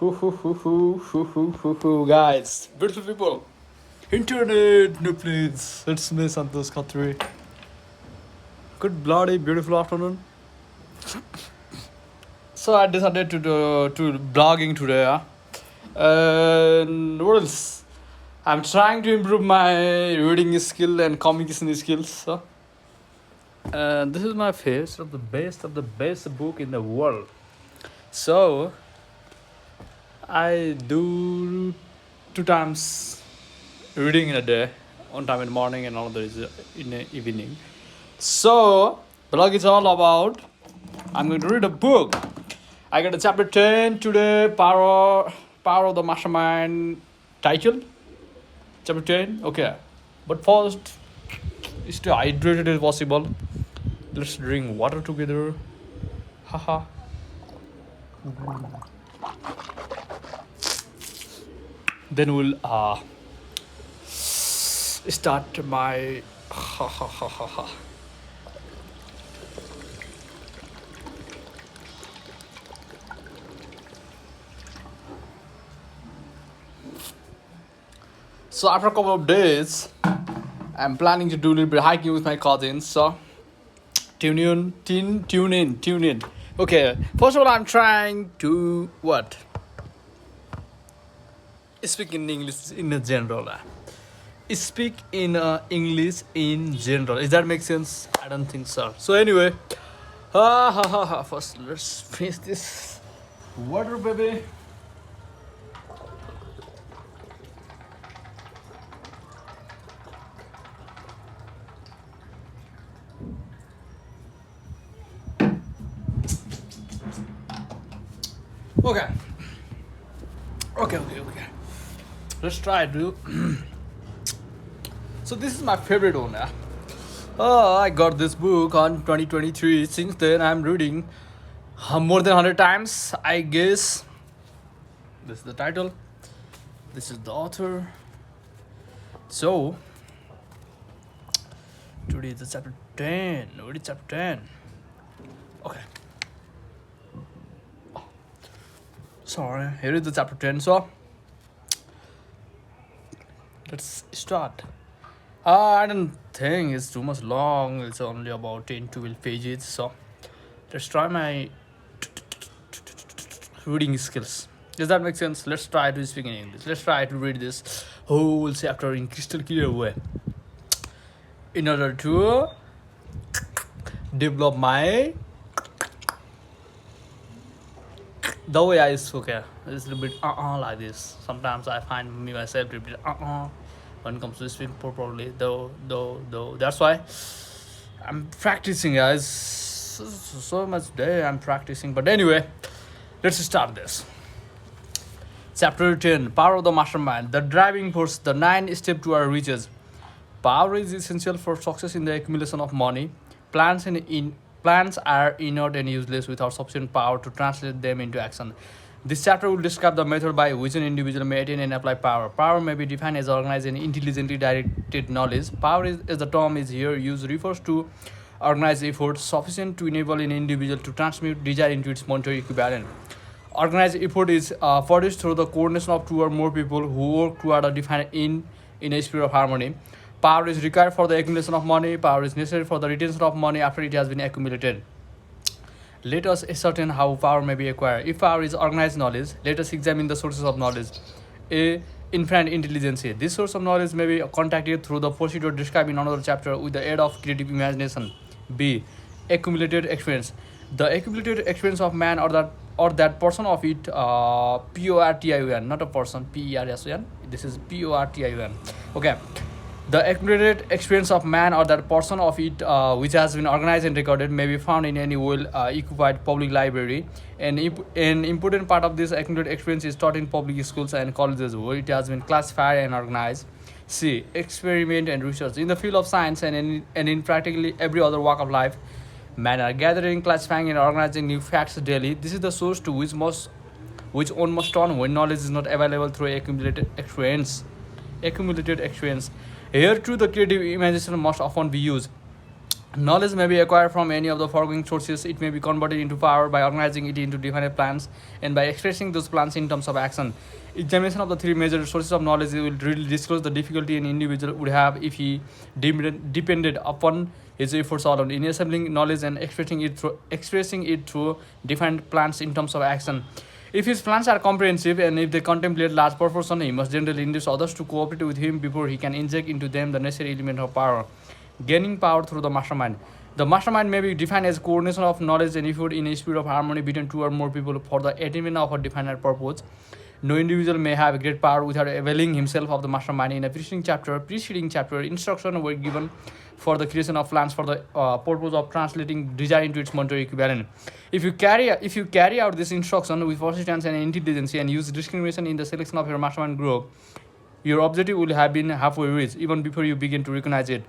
Guys, beautiful people, internet, no please. It's me, Santosh Khatri. Good bloody beautiful afternoon. So I decided to blogging today. And what else? I'm trying to improve my reading skill and communication skills. And this is my face of the best book in the world. So I do 2 times reading in a day, one time in the morning and another is in the evening. So blog is all about. I'm going to read a book. I got a chapter 10 today. Power of the Mastermind title. Chapter 10. Okay, but first, stay hydrated as possible. Let's drink water together. Haha. Then we'll start my So after a couple of days, I'm planning to do a little bit hiking with my cousins. So tune in. Okay, first of all, I'm trying to what? Speak in English in a general. Speak in English in general. Does that make sense? I don't think so. So anyway, first let's finish this water, baby. Okay. Let's try to. So this is my favorite one. I got this book on 2023. Since then, I'm reading more than 100 times, I guess. This is the title. This is the author. So today is the chapter 10. What is chapter 10? Okay. Sorry, here is the chapter 10. So let's start. I don't think it's too much long. It's only about 10-12 pages. So let's try my reading skills. Does that make sense? Let's try to speak in English. Let's try to read this whole chapter in crystal clear way in order to develop my the way I spoke. It's a little bit like this. Sometimes I find me myself a little bit when it comes to speaking properly. Though. That's why I'm practicing, guys. So much day I'm practicing. But anyway, let's start this. Chapter 10: Power of the Mastermind. The driving force. The 9 steps to our riches. Power is essential for success in the accumulation of money. Plans are inert and useless without sufficient power to translate them into action. This chapter will describe the method by which an individual may attain and apply power. Power may be defined as organized and intelligently directed knowledge. Power, as the term is here used, refers to organized effort sufficient to enable an individual to transmute desire into its monetary equivalent. Organized effort is produced through the coordination of 2 or more people who work toward a defined in a spirit of harmony. Power is required for the accumulation of money. Power is necessary for the retention of money after it has been accumulated. Let us ascertain how power may be acquired. If power is organized knowledge, let us examine the sources of knowledge. A. Infinite intelligence. This source of knowledge may be contacted through the procedure described in another chapter with the aid of creative imagination. B. Accumulated experience. The accumulated experience of man or that person of it, PORTION, not a person, PERSON. This is PORTION. Okay. The accumulated experience of man or that portion of it which has been organized and recorded may be found in any well-equipped public library. An important part of this accumulated experience is taught in public schools and colleges where it has been classified and organized. C. Experiment and research. In the field of science and in practically every other walk of life, men are gathering, classifying and organizing new facts daily. This is the source to which one must turn when knowledge is not available through accumulated experience. Here too the creative imagination must often be used. Knowledge may be acquired from any of the foregoing sources. It may be converted into power by organizing it into definite plans and by expressing those plans in terms of action. Examination of the three major sources of knowledge will really disclose the difficulty an individual would have if he depended upon his efforts alone in assembling knowledge and expressing it through defined plans in terms of action. If his plans are comprehensive and if they contemplate large proportion, he must generally induce others to cooperate with him before he can inject into them the necessary element of power. Gaining power through the mastermind. The mastermind may be defined as coordination of knowledge and effort in a spirit of harmony between two or more people for the attainment of a defined purpose. No individual may have great power without availing himself of the mastermind. In a preceding chapter, instructions were given for the creation of plans for the purpose of translating desire into its monetary equivalent. If you carry out this instruction with persistence and intelligence and use discrimination in the selection of your mastermind group, your objective will have been halfway reached even before you begin to recognize it.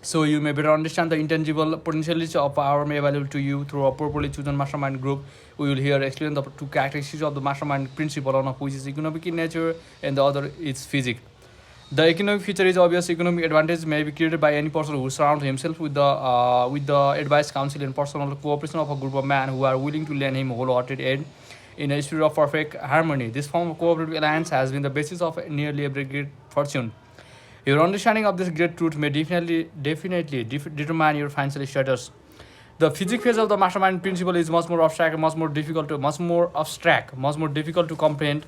So you may better understand the intangible potentiality of power may available to you through a properly chosen mastermind group. We will here explain the two characteristics of the mastermind principle, one of which is economic in nature and the other is physics. The economic feature is obvious. Economic advantage may be created by any person who surrounds himself with the advice, counsel, and personal cooperation of a group of men who are willing to lend him wholehearted aid in a spirit of perfect harmony. This form of cooperative alliance has been the basis of nearly every great fortune. Your understanding of this great truth may determine your financial status. The physics phase of the mastermind principle is much more difficult to comprehend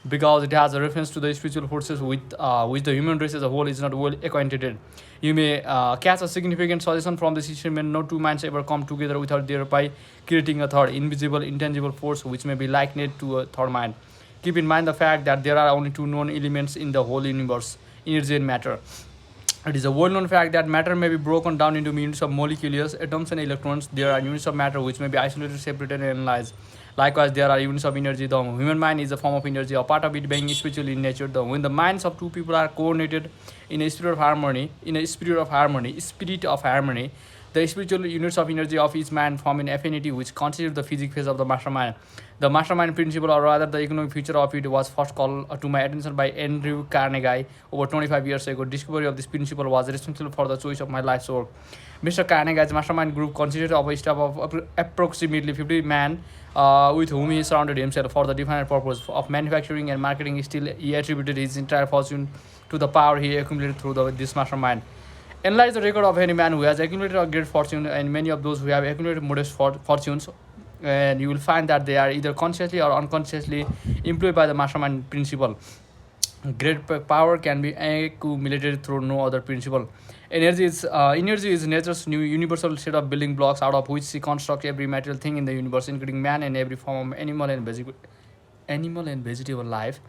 because it has a reference to the spiritual forces with which the human race as a whole is not well acquainted. You may catch a significant suggestion from this statement: no two minds ever come together without thereby creating a third, invisible, intangible force which may be likened to a third mind. Keep in mind the fact that there are only two known elements in the whole universe: energy and matter. It is a well-known fact that matter may be broken down into units of molecules, atoms, and electrons. There are units of matter which may be isolated, separated, and analyzed. Likewise, there are units of energy. The human mind is a form of energy, a part of it being spiritual in nature. When the minds of two people are coordinated in a spirit of harmony, the spiritual units of energy of each man form an affinity which constitutes the physics phase of the mastermind. The mastermind principle, or rather the economic feature of it, was first called to my attention by Andrew Carnegie over 25 years ago. Discovery of this principle was responsible for the choice of my life's work. Mr. Carnegie's mastermind group consisted of a staff of approximately 50 men with whom he surrounded himself for the definite purpose of manufacturing and marketing. Still, he attributed his entire fortune to the power he accumulated through this mastermind. Analyze the record of any man who has accumulated a great fortune and many of those who have accumulated modest fortunes, and you will find that they are either consciously or unconsciously employed by the mastermind principle. Great power can be accumulated through no other principle. Energy is nature's new universal set of building blocks out of which she constructs every material thing in the universe, including man and every form of animal and vegetable life.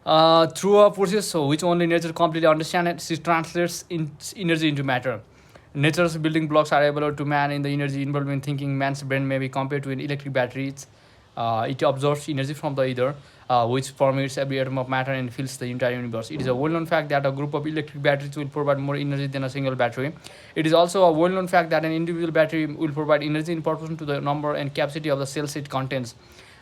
Through a process which only nature completely understands, she translates energy into matter. Nature's building blocks are able to man in the energy involved in thinking. Man's brain may be compared to an electric battery. It absorbs energy from the ether, which permeates every atom of matter and fills the entire universe. It is a well-known fact that a group of electric batteries will provide more energy than a single battery. It is also a well-known fact that an individual battery will provide energy in proportion to the number and capacity of the cells it contains.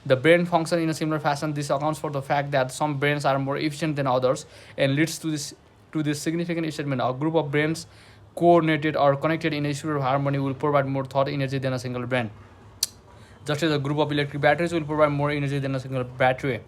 The brain functions in a similar fashion. This accounts for the fact that some brains are more efficient than others and leads to this significant statement: a group of brains coordinated or connected in a spirit of harmony will provide more thought energy than a single brain. Just as a group of electric batteries will provide more energy than a single battery.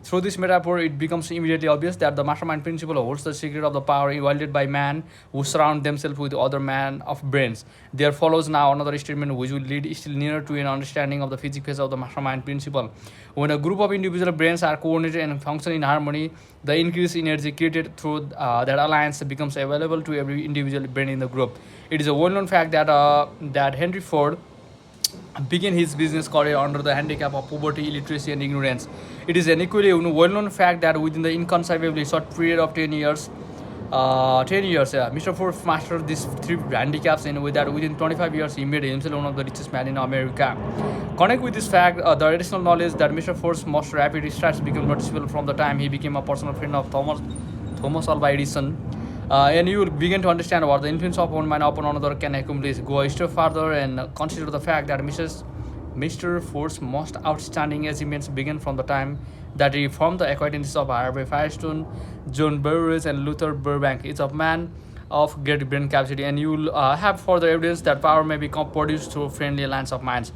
Through this metaphor, it becomes immediately obvious that the mastermind principle holds the secret of the power wielded by man who surround themselves with other men of brains. There follows now another statement which will lead still nearer to an understanding of the physics phase of the mastermind principle. When a group of individual brains are coordinated and function in harmony, the increased energy created through that alliance becomes available to every individual brain in the group. It is a well-known fact that Henry Ford began his business career under the handicap of poverty, illiteracy, and ignorance. It is an equally well-known fact that within the inconceivably short period of 10 years, Mr. Ford mastered these three handicaps, and within 25 years, he made himself one of the richest men in America. Connect with this fact, the additional knowledge that Mr. Ford's most rapid strides became noticeable from the time he became a personal friend of Thomas Alva Edison. And you will begin to understand what the influence of one man upon another can accomplish. Go a step further and consider the fact that Mr. Ford's most outstanding achievements began from the time that he formed the acquaintances of Harvey Firestone, John Burroughs, and Luther Burbank. Each of man of great brain capacity, and you will have further evidence that power may be produced through friendly alliance of minds.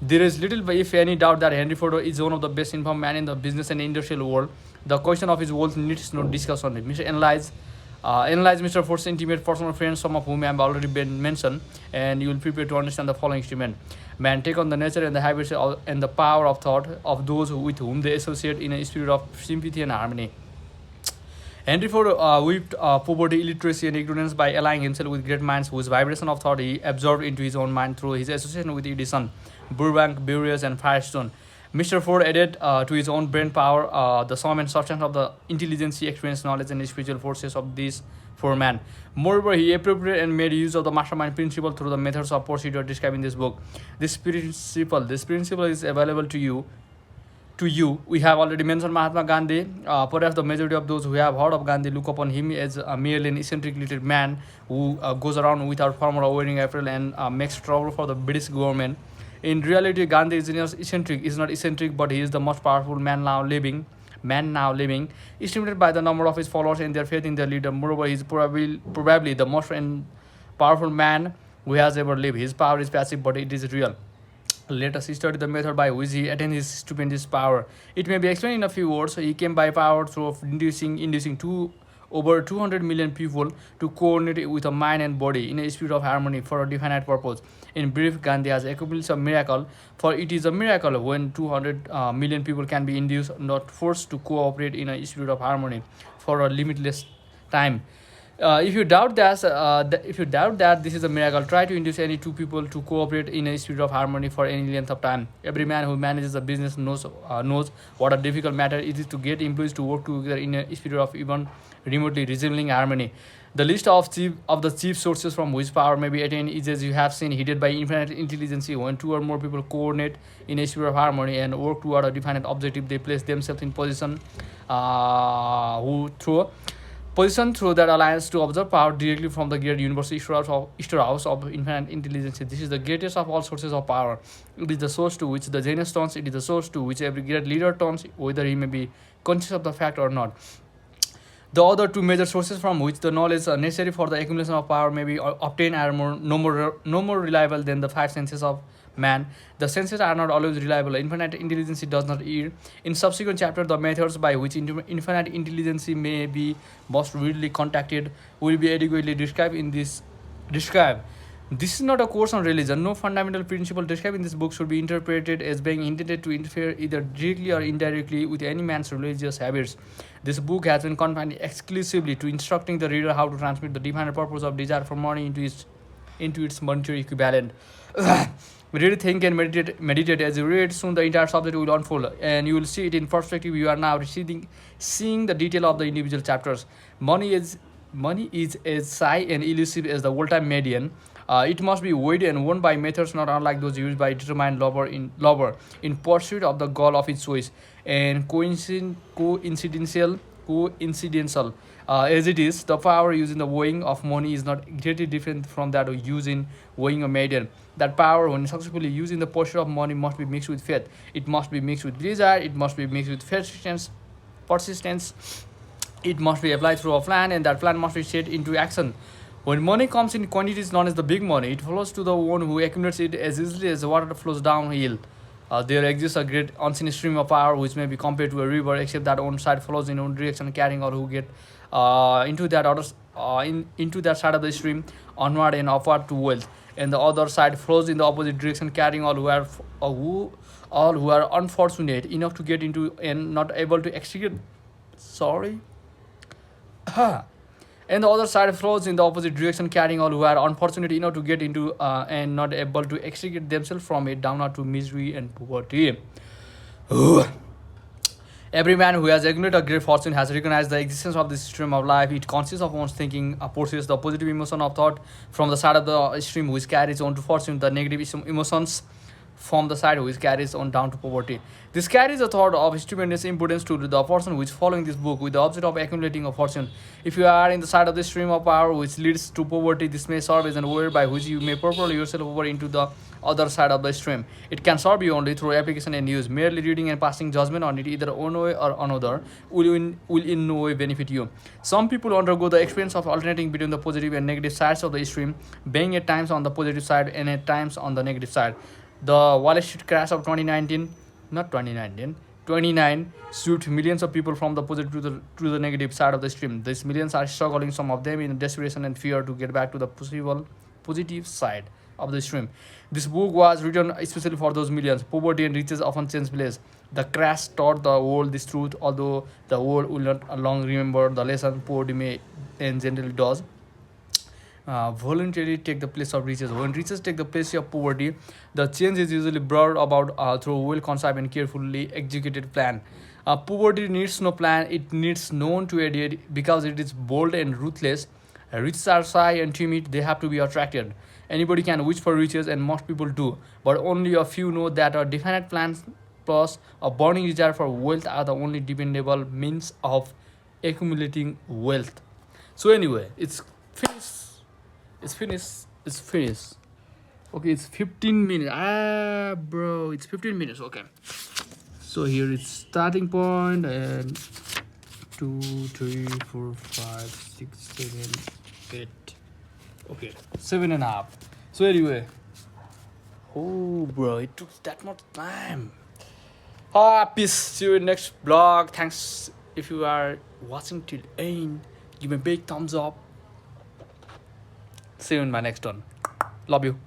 There is little, if any, doubt that Henry Ford is one of the best informed men in the business and industrial world. The question of his wealth needs no discussion. Mr. Analyze Mr. Ford's intimate personal friends, some of whom have already been mentioned, and you will prepare to understand the following statement. Man take on the nature and the habits and the power of thought of those with whom they associate in a spirit of sympathy and harmony. Henry Ford whipped poverty, illiteracy, and ignorance by allying himself with great minds whose vibration of thought he absorbed into his own mind through his association with Edison, Burbank, Burrius, and Firestone. Mr. Ford added to his own brain power the sum and substance of the intelligence, experience, knowledge, and spiritual forces of these four men. Moreover, he appropriated and made use of the mastermind principle through the methods of procedure described in this book. This principle is available to you. We have already mentioned Mahatma Gandhi. Perhaps the majority of those who have heard of Gandhi look upon him as a merely an eccentric little man who goes around without formal wearing apparel and makes trouble for the British government. In reality, Gandhi is not eccentric, but he is the most powerful man now living, estimated by the number of his followers and their faith in their leader. Moreover, he is probably the most powerful man who has ever lived. His power is passive, but it is real. Let us study the method by which he attained his stupendous power. It may be explained in a few words. He came by power through inducing over 200 million people to coordinate with a mind and body in a spirit of harmony for a definite purpose. In brief, Gandhi has accomplished a miracle, for it is a miracle when 200 million people can be induced, not forced, to cooperate in a spirit of harmony for a limitless time. If you doubt that this is a miracle, try to induce any two people to cooperate in a spirit of harmony for any length of time. Every man who manages a business knows what a difficult matter it is to get employees to work together in a spirit of even remotely resembling harmony. The list of the chief sources from which power may be attained is, as you have seen, headed by infinite intelligence. When two or more people coordinate in a spirit of harmony and work toward a definite objective, they place themselves in position through that alliance to observe power directly from the great universal storehouse of infinite intelligence. This is the greatest of all sources of power. It is the source to which the genius turns. It is the source to which every great leader turns, whether he may be conscious of the fact or not. The other two major sources from which the knowledge necessary for the accumulation of power may be obtained are no more reliable than the five senses of man. The senses are not always reliable. Infinite intelligence does not err. In subsequent chapters, the methods by which infinite intelligence may be most readily contacted will be adequately described. This is not a course on religion. No fundamental principle described in this book should be interpreted as being intended to interfere either directly or indirectly with any man's religious habits. This book has been confined exclusively to instructing the reader how to transmit the divine purpose of desire for money into its monetary equivalent. Really think and meditate as you read. Soon the entire subject will unfold, and you will see it in perspective. You are now seeing the detail of the individual chapters. Money is as shy and elusive as the old-time median. It must be weighed and won by methods not unlike those used by determined lover in pursuit of the goal of its choice, and coincidental as it is, the power used in the weighing of money is not greatly different from that used in weighing a maiden. That power, when successfully used in the pursuit of money, must be mixed with faith. It must be mixed with desire. It must be mixed with persistence. It must be applied through a plan, and that plan must be set into action. When money comes in quantities known as the big money, it flows to the one who accumulates it as easily as the water flows downhill. There exists a great unseen stream of power which may be compared to a river, except that one side flows in one direction, carrying all who get into that side of the stream onward and upward to wealth, and the other side flows in the opposite direction, carrying all who are unfortunate enough to get into and not able to execute. Sorry. And the other side flows in the opposite direction, carrying all who are unfortunate enough to get into and not able to extricate themselves from it downward to misery and poverty. Every man who has accumulated a great fortune has recognized the existence of this stream of life. It consists of one's thinking, possesses the positive emotion of thought from the side of the stream which carries on to fortune, the negative emotions from the side which carries on down to poverty. This carries a thought of stupendous importance to the person who is following this book with the object of accumulating a fortune. If you are in the side of the stream of power which leads to poverty, this may serve as an way by which you may propel yourself over into the other side of the stream. It can serve you only through application and use. Merely reading and passing judgment on it, either one way or another, will in no way benefit you. Some people undergo the experience of alternating between the positive and negative sides of the stream, being at times on the positive side and at times on the negative side. The Wall Street crash of 2019, not 2019, 29 swept millions of people from the positive to the negative side of the stream. These millions are struggling, some of them in desperation and fear, to get back to the possible positive side of the stream. This book was written especially for those millions. Poverty and riches often change place. The crash taught the world this truth, although the world will not long remember the lesson. Poverty may and generally does voluntarily take the place of riches. When riches take the place of poverty, the change is usually brought about through a well-conceived and carefully executed plan. Poverty needs no plan; it needs no one to aid it because it is bold and ruthless. Riches are shy and timid; they have to be attracted. Anybody can wish for riches, and most people do, but only a few know that a definite plan plus a burning desire for wealth are the only dependable means of accumulating wealth. So anyway, it's finished. It's finished. It's finished. Okay, it's 15 minutes. Ah, bro, it's 15 minutes. Okay. So here it's starting point and 2, 3, 4, 5, 6, 7, 8. Okay, 7.5. So anyway, oh, bro, it took that much time. Peace. See you in next vlog. Thanks if you are watching till end. Give me a big thumbs up. See you in my next one. Love you.